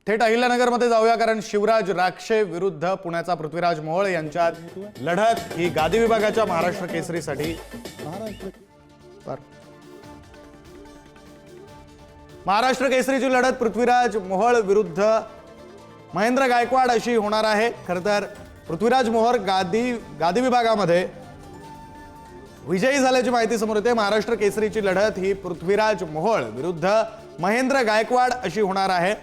थेट अहिल्यानगरमध्ये जाऊया, कारण शिवराज राक्षे विरुद्ध पुण्याचा पृथ्वीराज मोहोळ यांच्यात लढत ही गादी विभागाच्या महाराष्ट्र केसरीसाठी महाराष्ट्र केसरीची लढत पृथ्वीराज मोहोळ विरुद्ध महेंद्र गायकवाड अशी होणार आहे। खरं तर पृथ्वीराज मोहोळ गादी विभागामध्ये विजयी झाल्याची माहिती समोर येते। महाराष्ट्र केसरीची लढत ही पृथ्वीराज मोहोळ विरुद्ध महेंद्र गायकवाड अशी होणार आहे।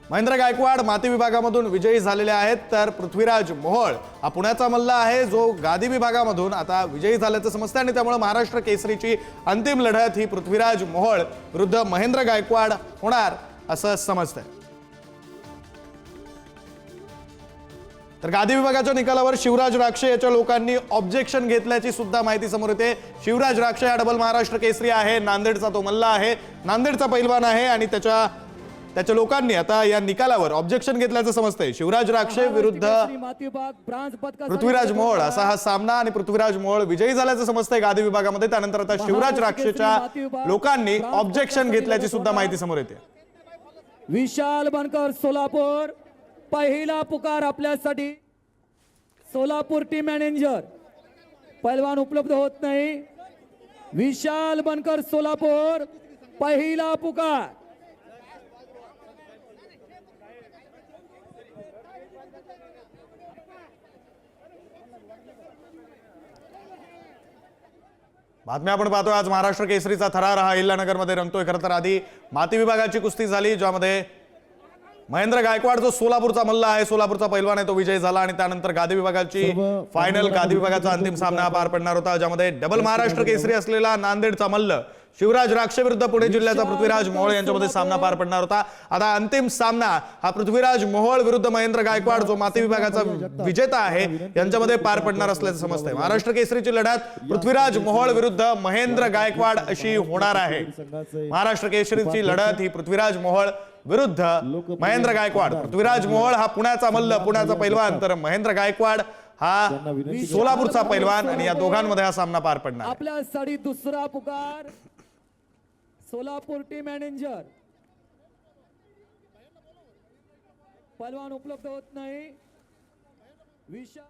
महेंद्र गायकवाड माती विभागामधून विजयी झालेले आहेत, तर पृथ्वीराज मोहोळ हा पुण्याचा मल्ल आहे जो गादी विभागामधून आता विजयी झाल्याचं समजतं आणि त्यामुळे महाराष्ट्र केसरीची अंतिम लढत ही पृथ्वीराज मोहोळ विरुद्ध महेंद्र गायकवाड होणार असं समजतंय। तर गादी विभागाच्या निकालावर शिवराज राक्षे याच्या लोकांनी ऑब्जेक्शन घेतल्याची सुद्धा माहिती समोर येते। शिवराज राक्षे हा डबल महाराष्ट्र केसरी आहे, नांदेडचा तो मल्ल आहे, नांदेडचा पैलवान आहे आणि त्याच्या लोकांनी आता या निकालावर ऑब्जेक्शन घेतल्याचं समजतंय। शिवराज राक्षे विरुद्ध पृथ्वीराज मोहोळ असा हा सामना आणि पृथ्वीराज मोहोळ विजयी झाल्याचं समजतंय गादी विभागामध्ये। त्यानंतर आता शिवराज राक्षेच्या लोकांनी ऑब्जेक्शन घेतल्याची सुद्धा माहिती समोर येते। विशाल बनकर सोलापूर पहिला पुकार आपल्यासाठी। सोलापूर टीम मॅनेजर पैलवान उपलब्ध होत नाही। विशाल बनकर सोलापूर पहिला पुकार। बातम्या आपण पाहतोय। आज महाराष्ट्र केसरीचा थरार हा अहिल्यानगरमध्ये रंगतोय। खरं तर आधी माती विभागाची कुस्ती झाली, ज्यामध्ये महेंद्र गायकवाड जो सोलापूरचा मल्ल आहे, सोलापूरचा पैलवान आहे, तो विजयी झाला आणि त्यानंतर गादी विभागाची फायनल गादी विभागाचा अंतिम सामना पार पडणार होता, ज्यामध्ये डबल महाराष्ट्र केसरी असलेला नांदेडचा मल्ल शिवराज राक्षे विरुद्ध पुणे जिल्ह्याचा पृथ्वीराज मोहोळ यांच्यामध्ये सामना पार पडणार होता। आता अंतिम सामना हा पृथ्वीराज मोहोळ विरुद्ध महेंद्र गायकवाड जो माती विभागाचा विजेता आहे यांच्यामध्ये पार पडणार असल्याचं समजतंय। महाराष्ट्र केसरीची लढत पृथ्वीराज मोहोळ विरुद्ध महेंद्र गायकवाड अशी होणार आहे। महाराष्ट्र केसरीची लढत ही पृथ्वीराज मोहोळ विरुद्ध महेंद्र गायकवाड। पृथ्वीराज मोहोळ हा पुण्याचा मल्ल, पुण्याचा पैलवान, तर महेंद्र गायकवाड हा सोलापूरचा पैलवान आणि या दोघांमध्ये हा सामना पार पडणार। आपल्यासाठी दुसरा पुकार सोलापूर टीम मॅनेजर पैलवान उपलब्ध होत नाही। विशाल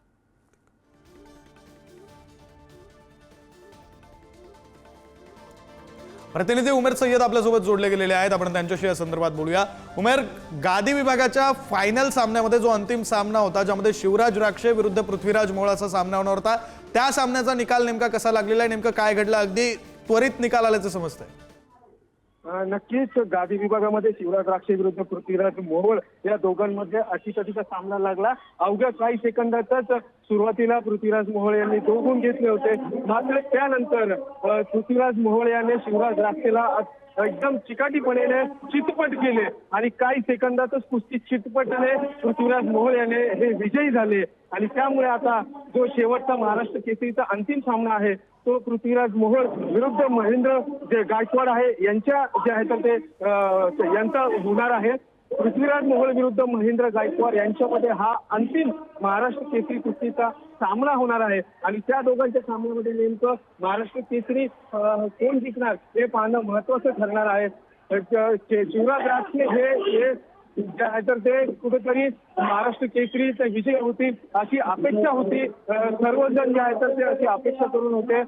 प्रतिनिधी उमेर सय्यद आपल्यासोबत जोडले गेलेले आहेत, आपण त्यांच्याशी या संदर्भात बोलूया। उमेर, गादी विभागाच्या फायनल सामन्यामध्ये जो अंतिम सामना होता, ज्यामध्ये शिवराज राक्षे विरुद्ध पृथ्वीराज मोहोळ असा सामना होणार होता, त्या सामन्याचा निकाल नेमका कसा लागलेला आहे, नेमकं काय घडलं, अगदी त्वरित निकाल आल्याचं समजतंय? नक्कीच गादी विभागामध्ये शिवराज राक्षे विरुद्ध पृथ्वीराज मोहोळ या दोघांमध्ये अटीतटीचा सामना लागला। अवघ्या काही सेकंदातच सुरुवातीला पृथ्वीराज मोहोळ यांनी 2 गुण घेतले होते, मात्र त्यानंतर पृथ्वीराज मोहोळ याने शिवराज राक्षेला एकदम चिकाटीपणे चितपट केले आणि काही सेकंदातच कुस्ती चितपटने पृथ्वीराज मोहोळ याने हे विजयी झाले आणि त्यामुळे आता जो शेवटचा महाराष्ट्र केसरीचा अंतिम सामना आहे तो पृथ्वीराज मोहोळ विरुद्ध महेंद्र जे गायकवाड आहे यांच्या जे आहे तर ते यांचा होणार आहे। पृथ्वीराज मोहोळ विरुद्ध महेंद्र गायकवाड यांच्यामध्ये हा अंतिम महाराष्ट्र केसरी कुस्तीचा सामना होणार आहे आणि त्या दोघांच्या सामन्यामध्ये नेमकं महाराष्ट्र केसरी कोण जिंकणार हे पाहणं महत्वाचं ठरणार आहे। शिवराज राक्षे हे जे आहे तर ते कुठेतरी महाराष्ट्र केसरीचा विजय होतील अशी अपेक्षा होती। सर्वजण जे आहे तर ते अशी अपेक्षा करून होते,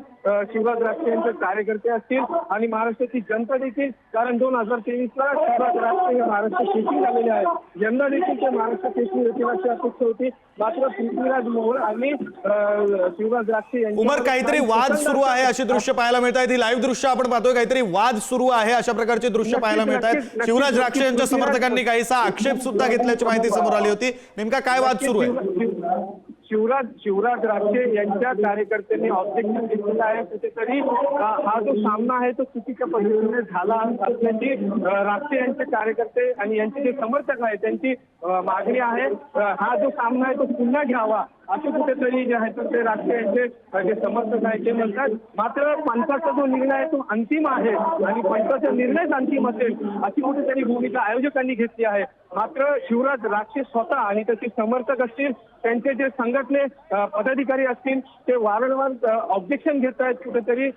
शिवराज राक्षे यांचे कार्यकर्ते असतील आणि महाराष्ट्राची जनता देखील, कारण 2023ला शिवराज राक्षे हे महाराष्ट्र केसरी झालेले आहेत, यंदा देखील ते महाराष्ट्र केसरी होतील अशी अपेक्षा होती। मात्र पृथ्वीराज मोहोळ आणि शिवराज राक्षे उमर, काहीतरी वाद सुरू आहे अशी दृश्य पाहायला मिळत आहेत। ही लाईव्ह दृश्य आपण पाहतोय, काहीतरी वाद सुरू आहे अशा प्रकारचे दृश्य पाहायला मिळत आहेत। शिवराज राक्षे यांच्या समर्थकांनी काहीसा आक्षेप सुद्धा घेतल्याची माहिती समोर आली होती, नेमका काय वाद सुरू आहे? शिवराज राक्षे यांच्या कार्यकर्त्यांनी ऑब्जेक्शन घेतलेलं आहे। कुठेतरी हा जो सामना आहे तो चुकीच्या पद्धतीने झाला असल्याची राक्षे यांचे कार्यकर्ते आणि यांचे जे समर्थक आहेत त्यांची मागणी आहे। हा जो सामना आहे तो पुन्हा घ्यावा असे कुठेतरी जे आहे तर ते राक्षे यांचे जे समर्थक आहेत ते म्हणतात। मात्र पंचाचा जो निर्णय आहे तो अंतिम आहे आणि पंचाचा निर्णयच अंतिम असेल अशी कुठेतरी भूमिका आयोजकांनी घेतली आहे। मात्र शिवराज राक्षे स्वतः आणि त्याचे समर्थक असतील, त्यांचे जे संघटने पदाधिकारी असतील ते वारंवार ऑब्जेक्शन घेत आहेत कुठेतरी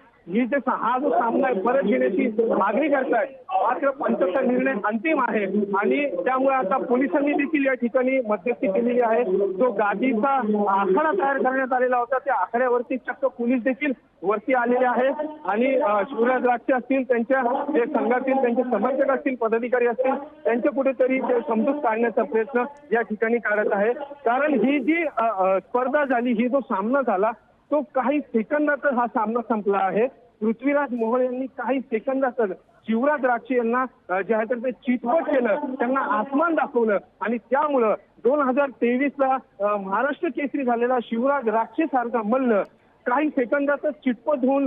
हा जो सामना आहे परत घेण्याची मागणी करतायत. मात्र पंचांचा निर्णय अंतिम आहे आणि त्यामुळे आता पोलिसांनी देखील या ठिकाणी मध्यस्थी केलेली आहे. जो गादीचा आखाडा तयार करण्यात आलेला होता त्या आखाड्यावरती चक्क पोलीस देखील वरती आलेले आहेत आणि शिवराज राक्षे असतील, त्यांच्या जे संघातील त्यांचे समर्थक असतील, पदाधिकारी असतील, त्यांच्या कुठेतरी ते समजूत काढण्याचा प्रयत्न या ठिकाणी करत आहे. कारण ही जी स्पर्धा झाली, ही जो सामना झाला तो काही सेकंदातच हा सामना संपला आहे. पृथ्वीराज मोहोळ यांनी काही सेकंदातच शिवराज राक्षे यांना जे आहे तर ते चितपट केलं, त्यांना आसमान दाखवलं आणि त्यामुळं 2023ला महाराष्ट्र केसरी झालेला शिवराज राक्षे सारखा मल्ल काही सेकंदातच चिटपट होऊन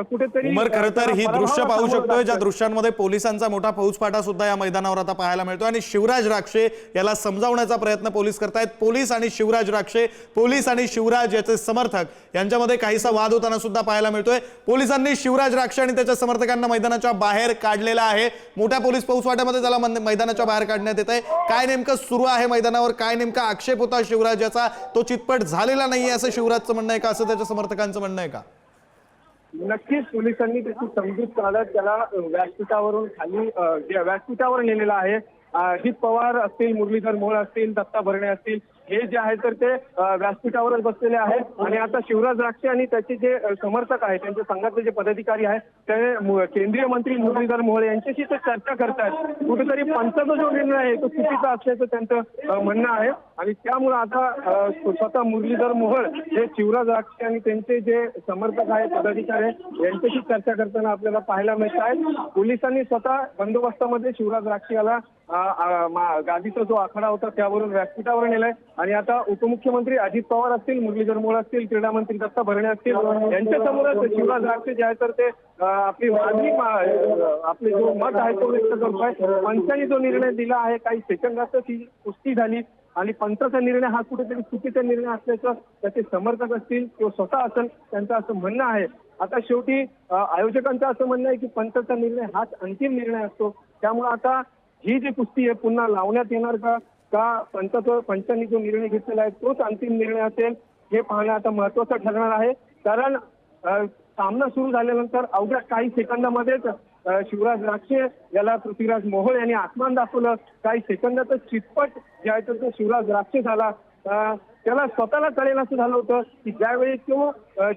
कुठेतरी उमर, खरं तर ही दृश्य पाहू शकतोय ज्या दृश्यांमध्ये पोलिसांचा मोठा फौजफाटा सुद्धा या मैदानावर आता पाहायला मिळतोय आणि शिवराज राक्षे याला समजावण्याचा प्रयत्न पोलीस करतायत. पोलीस आणि शिवराज राक्षे, पोलीस आणि शिवराज याचे समर्थक यांच्यामध्ये काहीसा वाद होताना सुद्धा पाहायला मिळतोय. पोलिसांनी शिवराज राक्षे आणि त्याच्या समर्थकांना मैदानाच्या बाहेर काढलेला आहे. मोठ्या पोलीस फौजफाट्यामध्ये त्याला मैदानाच्या बाहेर काढण्यात येत आहे. काय नेमकं सुरू आहे मैदानावर, काय नेमका आक्षेप होता शिवराज याचा, तो चितपट झालेला नाहीये असं शिवराजचं म्हणणं आहे का, असं त्याच्या समर्थकांचं म्हणणं आहे का? नक्कीच पोलिसांनी त्याची समजूत काढत त्याला व्यासपीठावरून खाली व्यासपीठावर नेलेला आहे. अजित पवार असतील, मुरलीधर मोहोळ असतील, दत्ता भरणे असतील, हे जे आहे तर ते व्यासपीठावरच बसलेले आहेत आणि आता शिवराज राक्षे आणि त्याचे जे समर्थक आहेत, त्यांच्या संघातले जे पदाधिकारी आहेत, ते केंद्रीय मंत्री मुरलीधर मोहोळ यांच्याशी ते चर्चा करतायत. कुठेतरी पंचाचा जो निर्णय आहे तो चुकीचा असल्याचं त्यांचं म्हणणं आहे आणि त्यामुळे आता स्वतः मुरलीधर मोहोळ हे शिवराज राक्षे आणि त्यांचे जे समर्थक आहेत, पदाधिकारी आहेत, यांच्याशी चर्चा करताना आपल्याला पाहायला मिळत आहे. पोलिसांनी स्वतः बंदोबस्तामध्ये शिवराज राक्षे याला गादीचा जो आखाडा होता त्यावरून व्यासपीठावर नेलाय आणि आता उपमुख्यमंत्री अजित पवार असतील, मुरलीधर मोहोळ असतील, क्रीडा मंत्री दत्ता भरणे असतील, यांच्यासमोरच शिवराज राक्षे जे आहे तर ते आपली आपले जो मत आहे तो व्यक्त करतोय. पंचांनी जो निर्णय दिला आहे काही सेकंदातच ही कुस्ती झाली आणि पंचाचा निर्णय हा कुठेतरी चुकीचा निर्णय असल्याचं त्याचे समर्थक असतील किंवा स्वतः असेल त्यांचं असं म्हणणं आहे. आता शेवटी आयोजकांचं असं म्हणणं आहे की पंचाचा निर्णय हाच अंतिम निर्णय असतो. त्यामुळे आता ही जी कुस्ती आहे पुन्हा लावण्यात येणार का पंचांनी जो निर्णय घेतलेला आहे तोच अंतिम निर्णय असेल हे पाहणं आता महत्वाचं ठरणार आहे. कारण सामना सुरू झाल्यानंतर अवघ्या काही सेकंदामध्येच शिवराज राक्षे याला पृथ्वीराज मोहोळ यांनी आसमान दाखवलं. काही सेकंदातच चितपट जे आहे तर तो शिवराज राक्षे झाला. त्याला स्वतःला कळेल असं झालं होतं की ज्यावेळी तो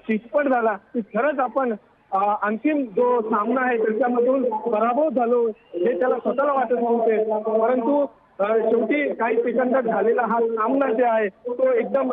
चितपट झाला की खरंच आपण अंतिम जो सामना आहे त्याच्यामधून पराभव झालो हे त्याला स्वतःला वाटत नव्हते. परंतु शेवटी काही सेकंदात झालेला हा सामना जे आहे तो एकदम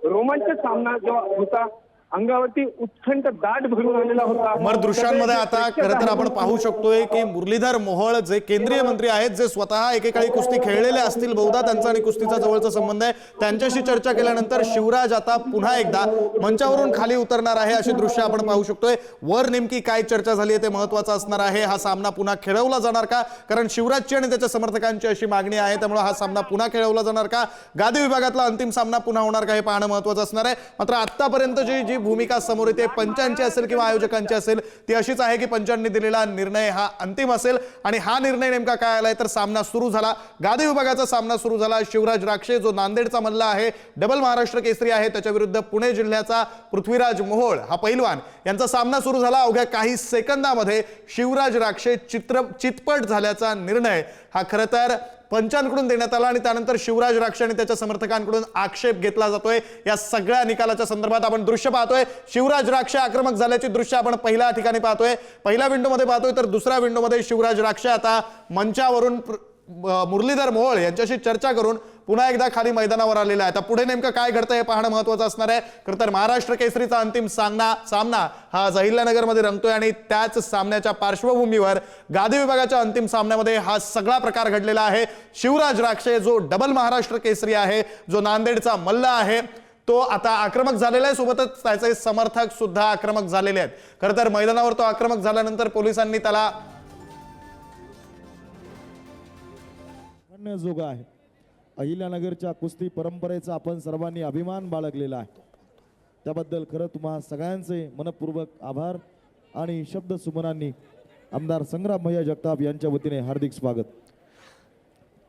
रोमांचक सामना जो होता, अंगावरती उत्कंठ दाट भरून आलेला होता. उमर, दृश्यांमध्ये आता खरं तर आपण पाहू शकतोय की मुरलीधर मोहोळ जे केंद्रीय मंत्री आहेत, जे स्वतः एकेकाळी कुस्ती खेळलेले असतील, बहुधा त्यांचा आणि कुस्तीचा जवळचा संबंध आहे, त्यांच्याशी चर्चा केल्यानंतर शिवराज आता पुन्हा एकदा मंचावरून खाली उतरणार आहे अशी दृश्य आपण पाहू शकतोय. वर नेमकी काय चर्चा झाली आहे ते महत्वाचं असणार आहे. हा सामना पुन्हा खेळवला जाणार का, कारण शिवराजची आणि त्याच्या समर्थकांची अशी मागणी आहे, त्यामुळे हा सामना पुन्हा खेळवला जाणार का, गादी विभागातला अंतिम सामना पुन्हा होणार का हे पाहणं महत्वाचं असणार आहे. मात्र आतापर्यंतची जी भूमिका समोर येते पंचांची असेल किंवा आयोजकांची असेल ती अशीच आहे की पंचांनी दिलेला निर्णय हा अंतिम असेल आणि हा निर्णय नेमका काय आलाय तर सामना सुरू झाला, गादी विभागाचा सामना सुरू झाला. शिवराज राक्षे जो नांदेडचा मल्ल आहे, डबल महाराष्ट्र केसरी आहे, त्याच्या विरुद्ध पुणे जिल्ह्याचा पृथ्वीराज मोहोळ हा पैलवान यांचा सामना सुरू झाला. अवघ्या काही सेकंदामध्ये शिवराज राक्षे चितपट झाल्याचा निर्णय हा खरं तर पंचांकडून देण्यात आला आणि त्यानंतर शिवराज राक्षे आणि त्याच्या समर्थकांकडून आक्षेप घेतला जातोय. या सगळ्या निकालाच्या संदर्भात आपण दृश्य पाहतोय. शिवराज राक्षे आक्रमक झाल्याची दृश्य आपण पहिल्या ठिकाणी पाहतोय, पहिल्या विंडोमध्ये पाहतोय, तर दुसऱ्या विंडोमध्ये शिवराज राक्षे आता मंचावरून मुरलीधर मोहोळ यांच्याशी चर्चा करून पुन्हा एकदा खाली मैदानावर आलेला आहे. आता पुढे नेमकं काय घडतंय हे पाहणं महत्वाचं असणार आहे. खरं तर महाराष्ट्र केसरीचा अंतिम सामना हा अहिल्यानगरमध्ये रंगतोय आणि त्याच सामन्याच्या पार्श्वभूमीवर गादी विभागाच्या अंतिम सामन्यामध्ये हा सगळा प्रकार घडलेला आहे. शिवराज राक्षे जो डबल महाराष्ट्र केसरी आहे, जो नांदेडचा मल्ल आहे, तो आता आक्रमक झालेला आहे, सोबतच त्याचे समर्थक सुद्धा आक्रमक झालेले आहेत. खरं तर मैदानावर तो आक्रमक झाल्यानंतर पोलिसांनी त्याला जोगा आहे. अहिल्यानगरच्या कुस्ती परंपरेचा आपण सर्वांनी अभिमान बाळगलेला आहे, त्याबद्दल खरं तुम्हा सगळ्यांचे मनपूर्वक आभार आणि शब्द सुमनांनी आमदार संग्राम भैया जगताप यांच्या वतीने हार्दिक स्वागत.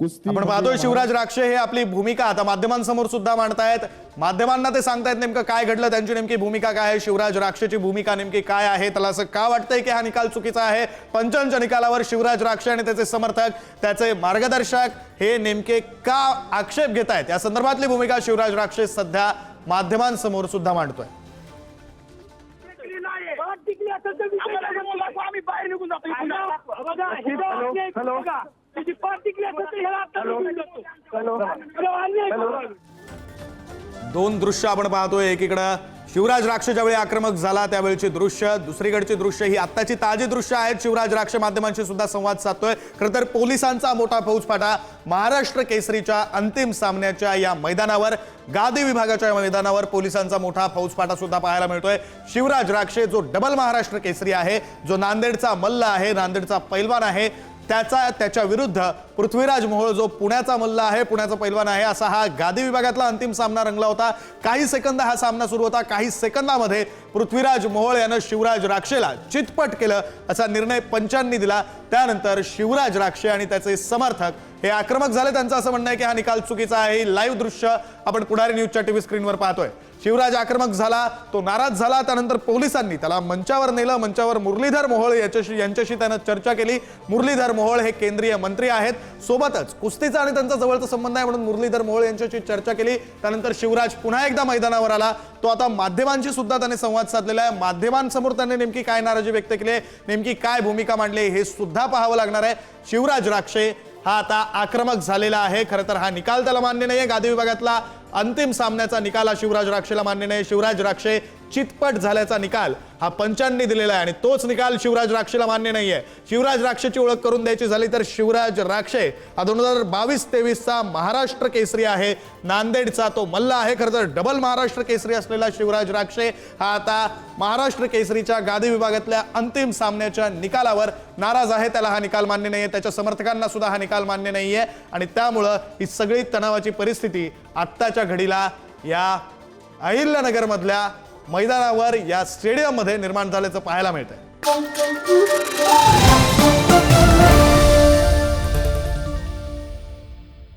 कुस्ती आपण पाहतोय शिवराज राक्षे हे आपली भूमिका आता माध्यमांसमोर सुद्धा मांडतायत. माध्यमांना ते सांगतायत नेमकं काय घडलं, त्यांची नेमकी भूमिका काय आहे, शिवराज राक्षेची भूमिका नेमकी काय आहे. त्याला असं का वाटतंय की हा निकाल चुकीचा आहे. पंचांच्या निकालावर शिवराज राक्षे आणि त्याचे समर्थक, त्याचे मार्गदर्शक हे नेमके का आक्षेप घेत आहेत या संदर्भातली भूमिका शिवराज राक्षे सध्या माध्यमांसमोर सुद्धा मांडतोय. आम्ही बाहेर निघून जातो. दोन दृश्य आपण पाहतोय. एकीकडे शिवराज राक्षे ज्यावेळी आक्रमक झाला त्यावेळीची दृश्य, दुसरीकडची दृश्य ही आत्ताची ताजी दृश्य आहेत. शिवराज राक्षे माध्यमांशी सुद्धा संवाद साधतोय. खरं तर पोलिसांचा मोठा फौजफाटा महाराष्ट्र केसरीच्या अंतिम सामन्याच्या या मैदानावर, गादी विभागाच्या मैदानावर पोलिसांचा मोठा फौजफाटा सुद्धा पाहायला मिळतोय. शिवराज राक्षे जो डबल महाराष्ट्र केसरी आहे, जो नांदेडचा मल्ल आहे, नांदेडचा पैलवान आहे, त्याच्या विरुद्ध पृथ्वीराज मोहोळ जो पुण्याचा मल्ल आहे, पुण्याचा पैलवान आहे, असा हा गादी विभागातला अंतिम सामना रंगला होता. काही सेकंद हा सामना सुरू होता. काही सेकंदामध्ये पृथ्वीराज मोहोळ यानं शिवराज राक्षेला चितपट केलं असा निर्णय पंचांनी दिला. त्यानंतर शिवराज राक्षे आणि त्याचे समर्थक हे आक्रमक झाले. त्यांचं असं म्हणणं आहे की हा निकाल चुकीचा आहे. लाईव्ह दृश्य आपण पुढारी न्यूजच्या टीव्ही स्क्रीनवर पाहतोय. शिवराज आक्रमक झाला, तो नाराज झाला. त्यानंतर पोलिसांनी त्याला मंचावर नेलं. मंचावर मुरलीधर मोहोळ यांच्याशी त्यानं चर्चा केली. मुरलीधर मोहोळ हे केंद्रीय मंत्री आहेत. सोबतच कुस्तीचा आणि त्यांचा जवळचा संबंध आहे म्हणून मुरलीधर मोहोळ यांच्याशी चर्चा केली. त्यानंतर शिवराज पुन्हा एकदा मैदानावर आला. तो आता माध्यमांशी सुद्धा त्याने संवाद साधलेला आहे. माध्यमांसमोर त्याने नेमकी काय नाराजी व्यक्त केली आहे, नेमकी काय भूमिका मांडली हे सुद्धा पाहावं लागणार आहे. शिवराज राक्षे हा आता आक्रमक झालेला आहे. खरं तर हा निकाल त्याला मान्य नाहीये. गादी विभागातला अंतिम सामन्याचा निकाल हा शिवराज राक्षेला मान्य नाही. शिवराज राक्षे चितपट झाल्याचा निकाल हा पंचांनी दिलेला आहे आणि तोच निकाल शिवराज राक्षेला मान्य नाहीये. शिवराज राक्षेची ओळख करून द्यायची झाली तर शिवराज राक्षे हा 2022-23चा महाराष्ट्र केसरी आहे. नांदेडचा तो मल्ल आहे. खरं तर डबल महाराष्ट्र केसरी असलेला शिवराज राक्षे हा आता महाराष्ट्र केसरीच्या गादी विभागातल्या अंतिम सामन्याच्या निकालावर नाराज आहे. त्याला हा निकाल मान्य नाहीये. त्याच्या समर्थकांना सुद्धा हा निकाल मान्य नाहीये आणि त्यामुळं ही सगळी तणावाची परिस्थिती आत्ताच्या घडीला या अहिल्यानगर मधल्या मैदानावर, या स्टेडियम मध्ये निर्माण झाल्याचं पाहायला मिळतंय.